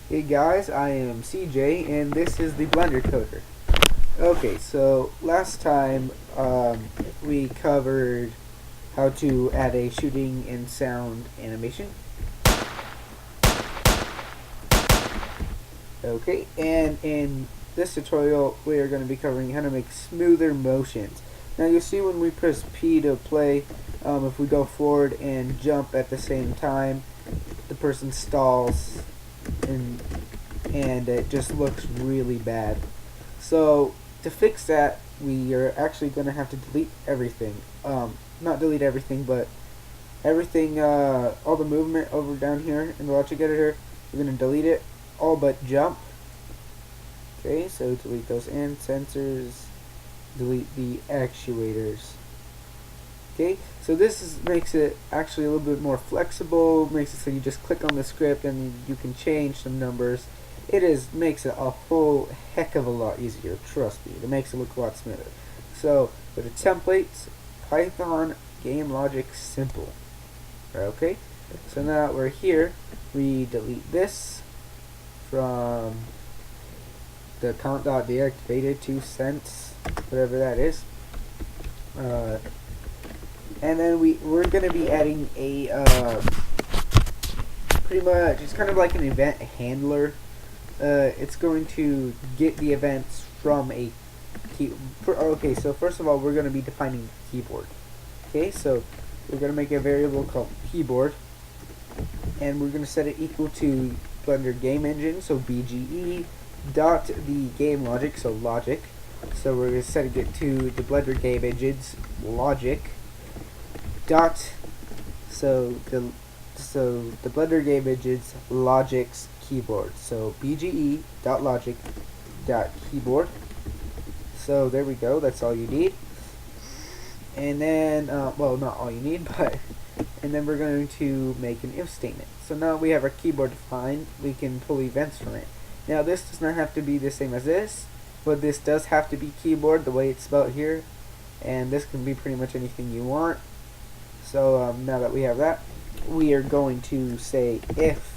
Hey guys, I am CJ and this is the Blender Coder. Okay, so last time we covered how to add a shooting and sound animation. Okay, and in this tutorial we are going to be covering how to make smoother motions. Now you'll see when we press P to play, if we go forward and jump at the same time, the person stalls and it just looks really bad. So to fix that, we are actually going to have to delete everything. Not delete everything, but everything, all the movement over down here in the logic editor, we're going to delete it, all but jump. Okay, so delete those and sensors, delete the actuators. Okay, so makes it actually a little bit more flexible, makes it so you just click on the script and you can change some numbers. Makes it a whole heck of a lot easier, trust me. It makes it look a lot smoother. So, go to templates, Python, game logic, simple. Okay, so now we're here, we delete this from the count.deactivated to sense, whatever that is. And then we're going to be adding a pretty much, it's kind of like an event handler. It's going to get the events from a key. Okay, so first of all, we're going to be defining keyboard. Okay, so we're going to make a variable called keyboard, and we're going to set it equal to Blender Game Engine, so BGE dot the game logic, so logic. So we're going to set it to the Blender Game Engine's logic dot so the Blender Game Engine's logic's keyboard. So BGE dot logic dot keyboard. So there we go. That's all you need. And then, well, not all you need, but and then we're going to make an if statement. So now we have our keyboard defined. We can pull events from it. Now this does not have to be the same as this, but this does have to be keyboard the way it's spelled here. And this can be pretty much anything you want. So now that we have that, we are going to say if,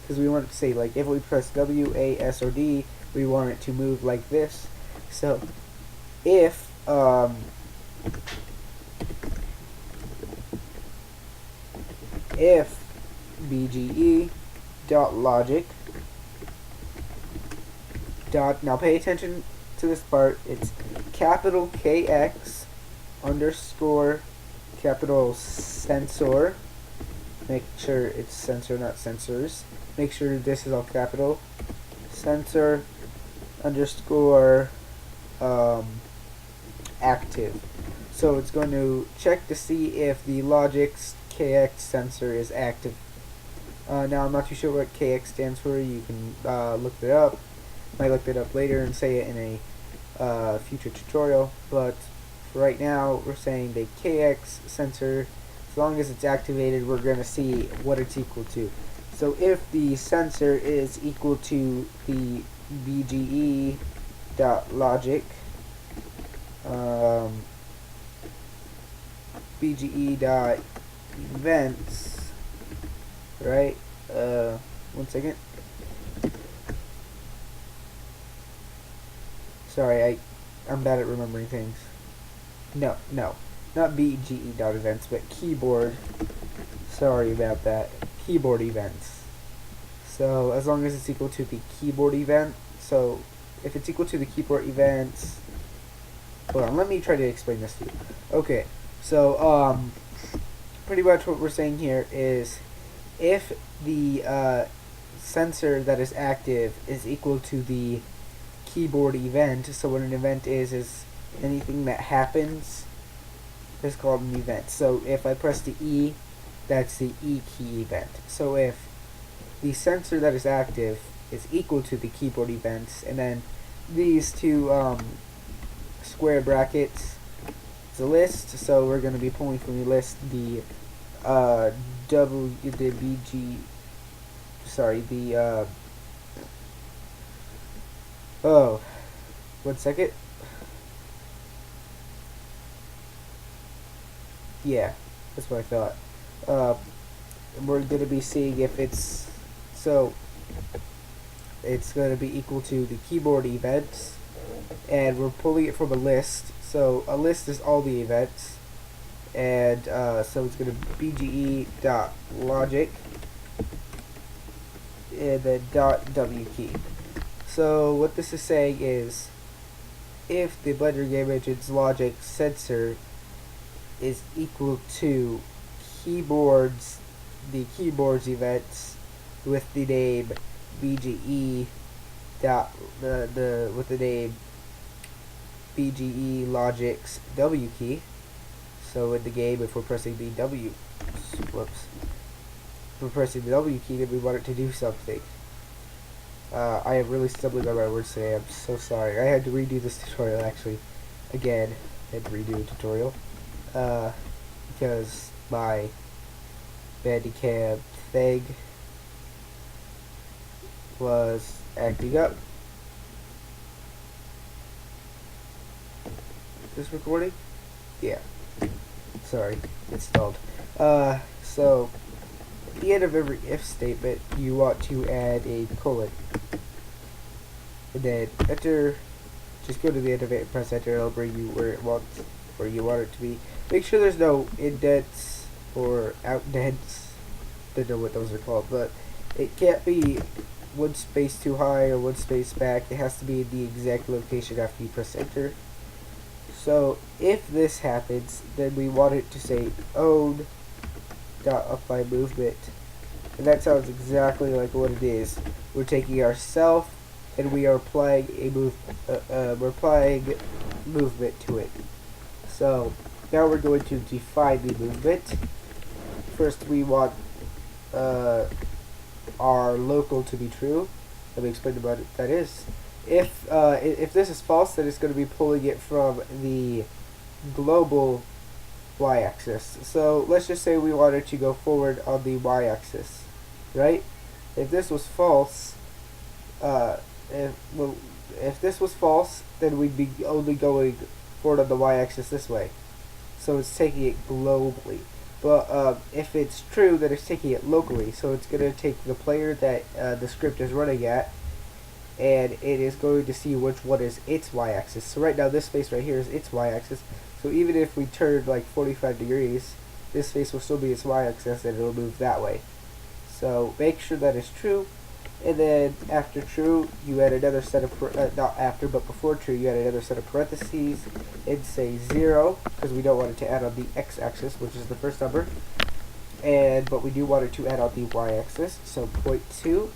because we want it to say, like, if we press W, A, S, or D, we want it to move like this. So if BGE dot logic dot, now pay attention to this part, it's capital KX underscore capital sensor, make sure it's sensor not sensors, make sure this is all capital, sensor underscore active. So it's going to check to see if the logic's KX sensor is active. Now I'm not too sure what KX stands for. You can look it up. Might look it up later and say it in a future tutorial, but for right now we're saying the KX sensor, as long as it's activated, we're going to see what it's equal to. So if the sensor is equal to the BGE dot logic BGE dot events, right? 1 second. Sorry, I'm bad at remembering things. No, not BGE dot events, but keyboard. Sorry about that. Keyboard events. So as long as it's equal to the keyboard event, so if it's equal to the keyboard events, hold on, let me try to explain this to you. Okay, so pretty much what we're saying here is if the sensor that is active is equal to the keyboard event, so what an event is anything that happens is called an event. So if I press the E, that's the E key event. So if the sensor that is active is equal to the keyboard events, and then these two square brackets is a list, so we're going to be pulling from the list the oh, 1 second. Yeah, that's what I thought. We're going to be seeing if it's, so it's going to be equal to the keyboard events, and we're pulling it from a list. So a list is all the events, and so it's going to bge.logic and then .w key. So what this is saying is, if the Blender Game Engine's logic sensor is equal to the keyboard's events with the name BGE dot with the name BGE logic's W key. So in the game, if we're pressing the if we're pressing the W key, then we want it to do something. I am really stumbling on my words today. I'm so sorry. I had to redo this tutorial actually. Again, I had to redo a tutorial. Because my Bandicam thing was acting up. Is this recording? Yeah. Sorry, it's stalled. So at the end of every if statement, you want to add a colon. And then enter, just go to the end of it and press enter. It'll bring you where you want it to be. Make sure there's no indents or outdents. Don't know what those are called, but it can't be one space too high or one space back. It has to be in the exact location after you press enter. So if this happens, then we want it to say own.apply movement, and that sounds exactly like what it is. We're taking our self and we are applying a movement to it. So now we're going to define the movement. First, we want our local to be true. Let me explain what that is. If this is false, then it's going to be pulling it from the global y-axis. So let's just say we wanted to go forward on the y-axis, right? If this was false, if this was false, then we'd be only going forward on the y-axis this way. So it's taking it globally. But if it's true, then it's taking it locally. So it's going to take the player that the script is running at, and it is going to see which one is its y-axis. So right now this space right here is its y-axis. So even if we turn like 45 degrees, this space will still be its y-axis and it'll move that way. So make sure that is true, and then after true you add another set of not after but before true you add another set of parentheses and say 0, because we don't want it to add on the x-axis, which is the first number, but we do want it to add on the y-axis. So 0.2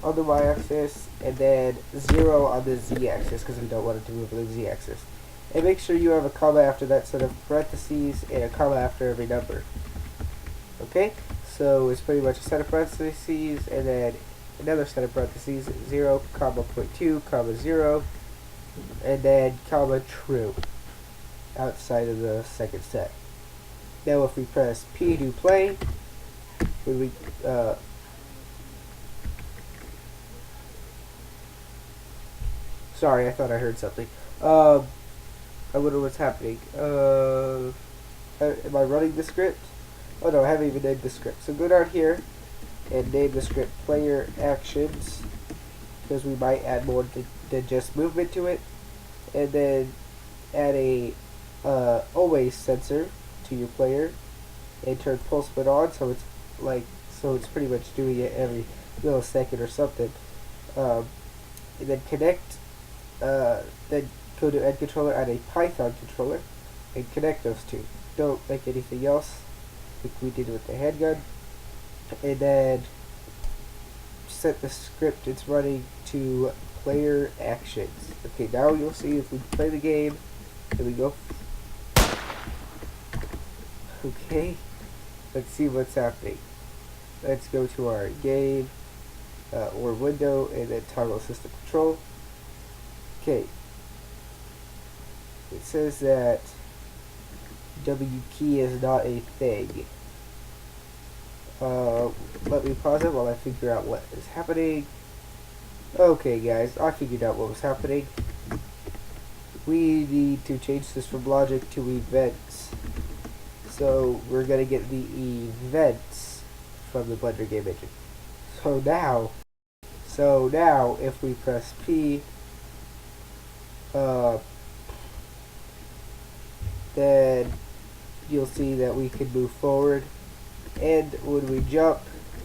on the y-axis, and then 0 on the z-axis, because we don't want it to move on the z-axis. And make sure you have a comma after that set of parentheses and a comma after every number. Okay, so it's pretty much a set of parentheses and then another set of parentheses, 0, comma 0.2, comma 0, and then comma true outside of the second set. Now if we press P to play, when we sorry, I thought I heard something. I wonder what's happening. Am I running the script? Oh no, I haven't even named the script. So go down here and name the script player actions, because we might add more than just movement to it. And then add a always sensor to your player and turn pulse bit on, so it's pretty much doing it every millisecond or something. And then connect. Then go to End Controller, add a Python controller, and connect those two. Don't make anything else, like we did with the handgun. And then set the script it's running to player actions. Okay, now you'll see if we play the game. Here we go. Okay, let's see what's happening. Let's go to our game or window and then toggle system control. Okay, it says that W key is not a thing. Let me pause it while I figure out what is happening. Okay guys, I figured out what was happening. We need to change this from logic to events. So we're going to get the events from the Blender Game Engine. So So now if we press P, then you'll see that we can move forward, and when we jump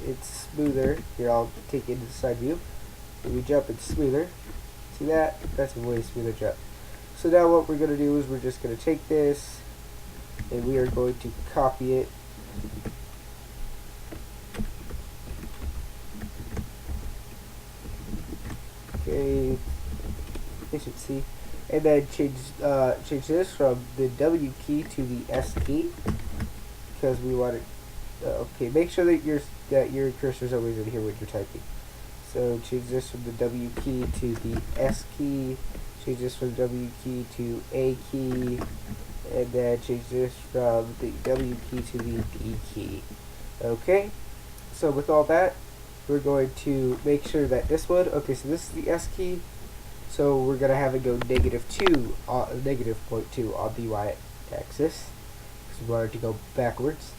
it's smoother. Here, I'll take it into the side view. When we jump it's smoother. See that? That's a way smoother jump. So now what we're going to do is we're just going to take this and we are going to copy it. Okay, efficiency, and then change this from the W key to the S key because we want it. Okay, make sure that your cursor is always in here when you're typing. So change this from the W key to the S key. Change this from W key to A key, and then change this from the W key to the D key. Okay, so with all that, we're going to make sure that this one, okay, so this is the S key, so we're going to have it go -2, -0.2 on the Y axis, because we want it to go backwards.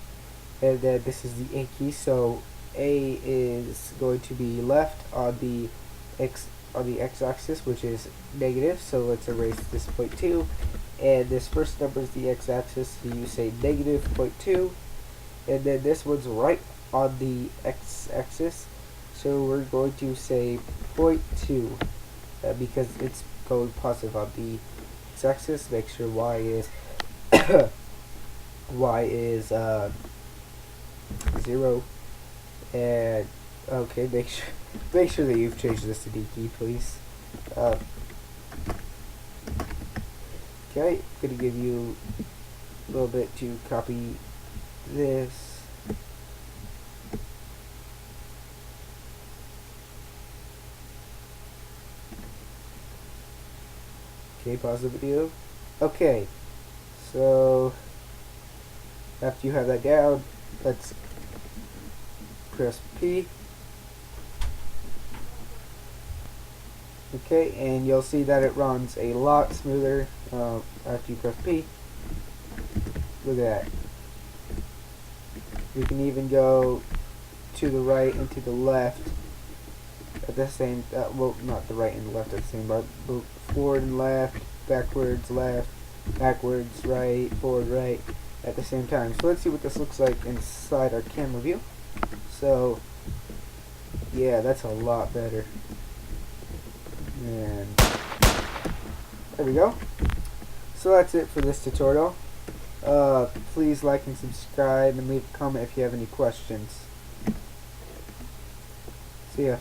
And then this is the A key, so A is going to be left on the X axis, which is negative, so let's erase this 0.2, and this first number is the X axis, so you say -0.2, and then this one's right on the X axis, so we're going to say 0.2, because it's going positive on the X axis. Make sure Y is Y is 0, and okay, make sure that you've changed this to D key, please. Okay, I'm gonna give you a little bit to copy this. Okay, pause the video. Okay, so after you have that down, let's press P. Okay, and you'll see that it runs a lot smoother after you press P. Look at that. We can even go to the right and to the left at the same, well, not the right and the left at the same, but forward and left, backwards, right, forward, right, at the same time. So let's see what this looks like inside our camera view. So, yeah, that's a lot better. And there we go. So that's it for this tutorial. Please like and subscribe and leave a comment if you have any questions. See ya.